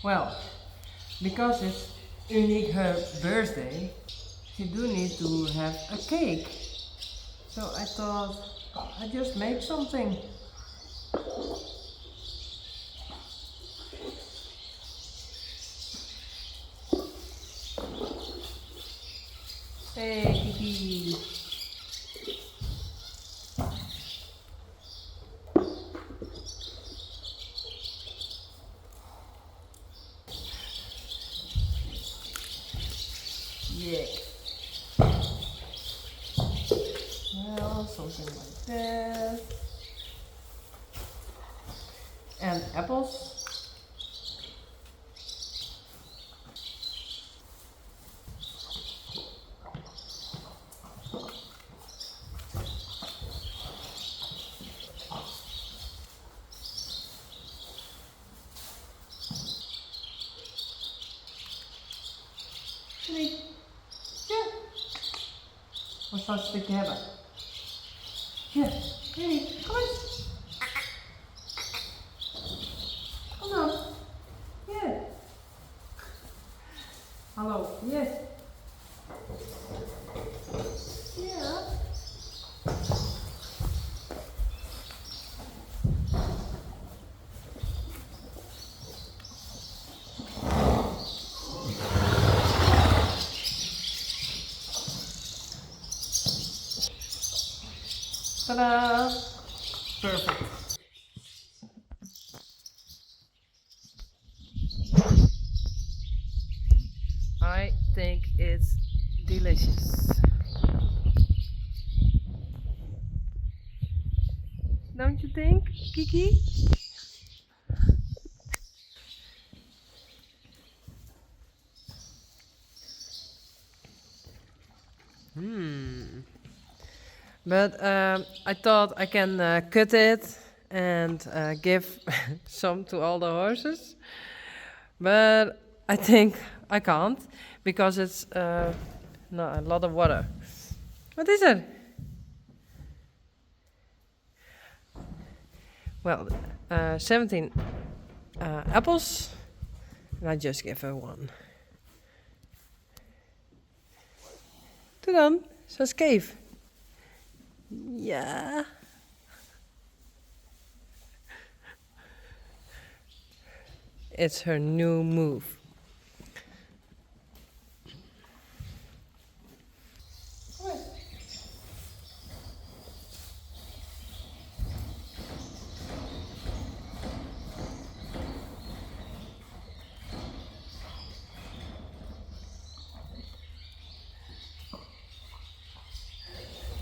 Well, because it's Unique her birthday, she do need to have a cake. So I thought I just make something. Hey, Kiki. Yeah. Well, something like that. And apples. Nee. Ja. Wat zou het stukje hebben? Ja. Nee, kom eens. Kom dan. Ja. Hallo. Yes. Ja. Tada! Perfect. I think it's delicious. Don't you think, Kiki? But I thought I can cut it and give some to all the horses. But I think I can't because it's no, a lot of water. What is it? Well, 17 apples, and I just give her one. Doe dan, zoals Cave. Ja. It's her new move.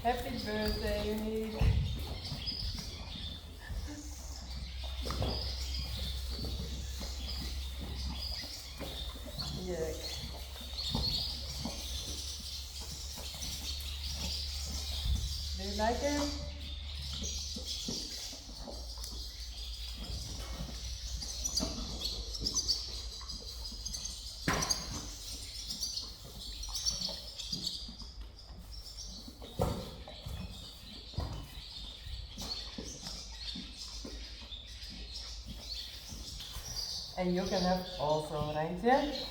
Happy birthday, Unique. Yuck. Do you like it? And you can have also Rijntje.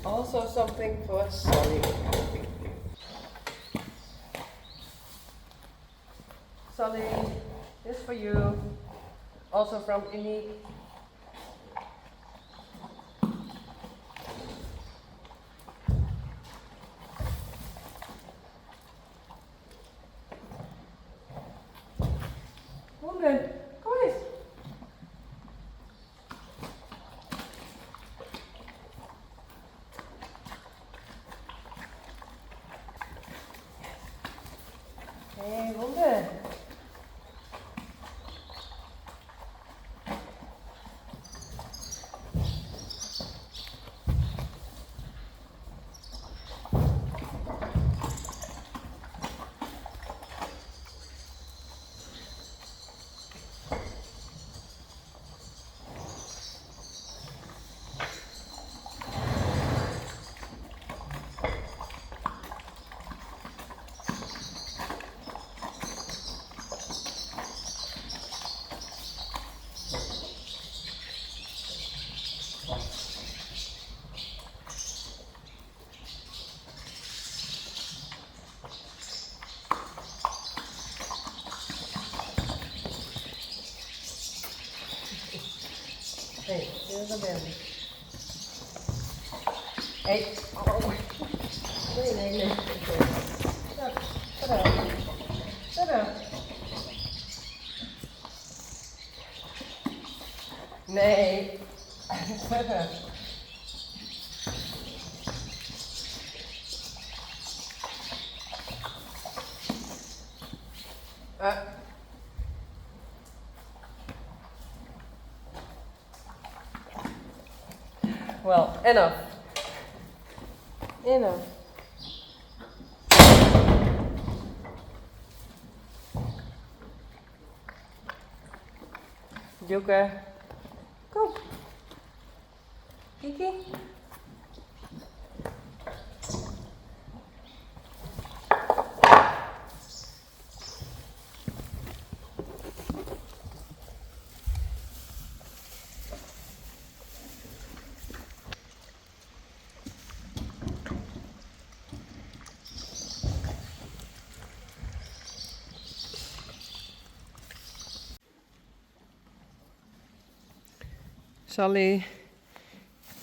Also something for Solly. Solly, this for you. Also from Unique. Kom dan, kom eens. Hé, Wonder. Hé, hier is een baby. Hé, oh. Nee. Tada. Nee. Tada. Well, enough. Enough. Joke. Kom. Kiki. Sally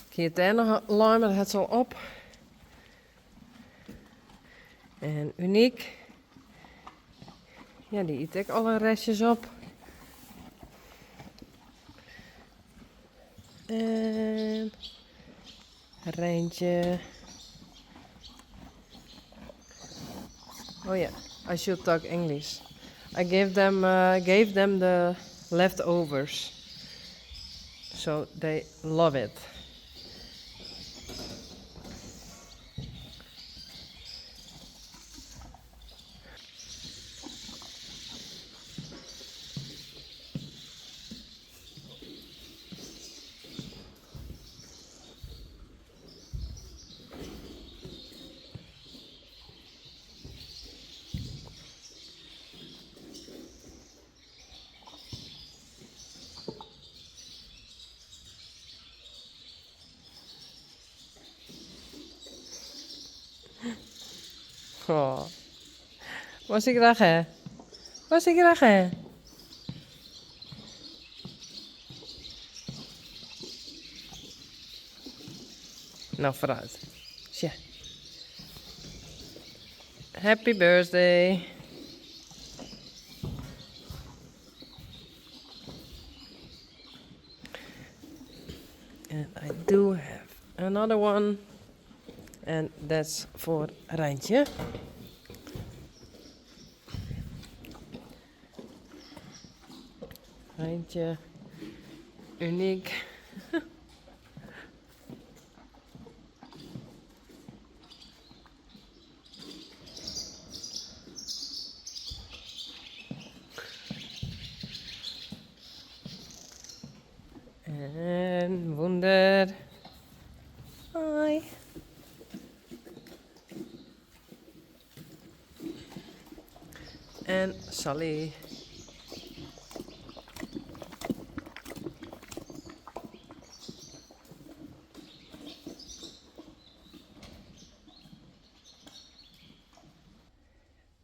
keert daar nog lang, maar het al op. En Uniek. Ja, die eet ik alle restjes op. En Rijntje. Oh ja, I should talk English. I gave them the leftovers. So they love it. Oh. Was ik graag hè? Was ik graag hè? Nou, vooruit. Tja. Happy birthday. And I do have another one. And that's voor Rijntje. Rijntje. Uniek. En Wonder. Hi. En Sally.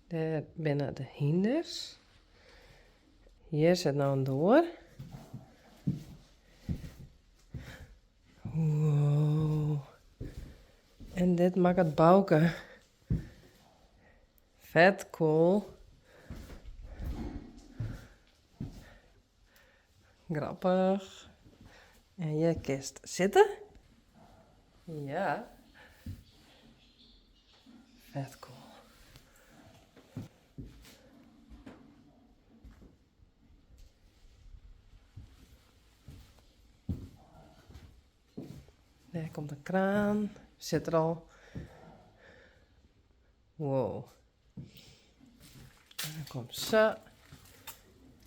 Daar binnen de hinders. Hier zit nou een door. Wow. En dit maakt het bouken. Vet cool. Grappig. En je kist zitten? Ja. Vet cool. Daar komt een kraan. Zit er al. Wow. En dan komt ze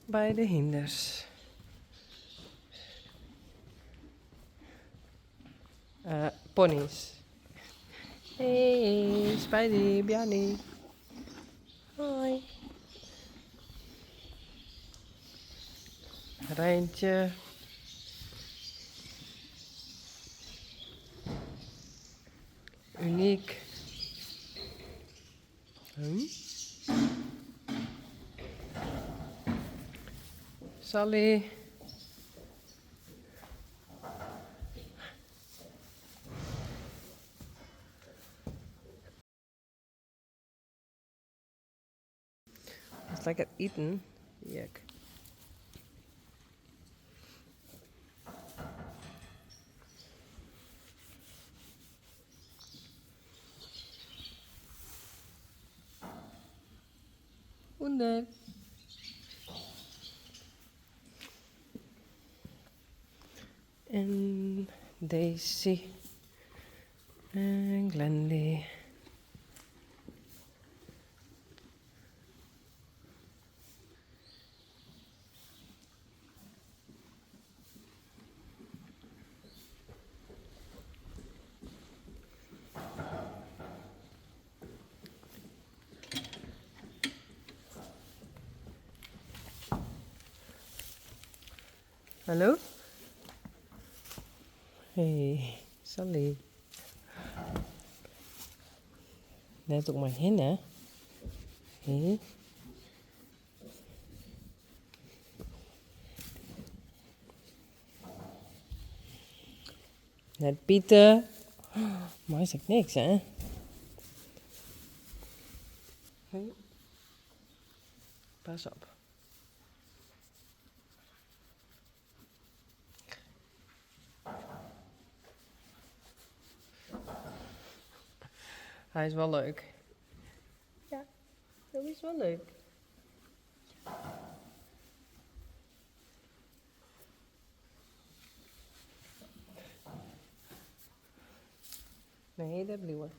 bij de hinders. Ponies. Hey, Spidey, Bjarni. Hoi. Rijntje. Uniek. Sally. Dat is lekker eten. Jek. Hoender. En Daisy. En Glendy. Hallo? Hey, Sally. Let ook maar heen, hè? Hey. Net Pieter. Maar hij zegt niks, hè? Hey. Pas op. Hij is wel leuk. Ja, dat is wel leuk. Nee, dat blauwe.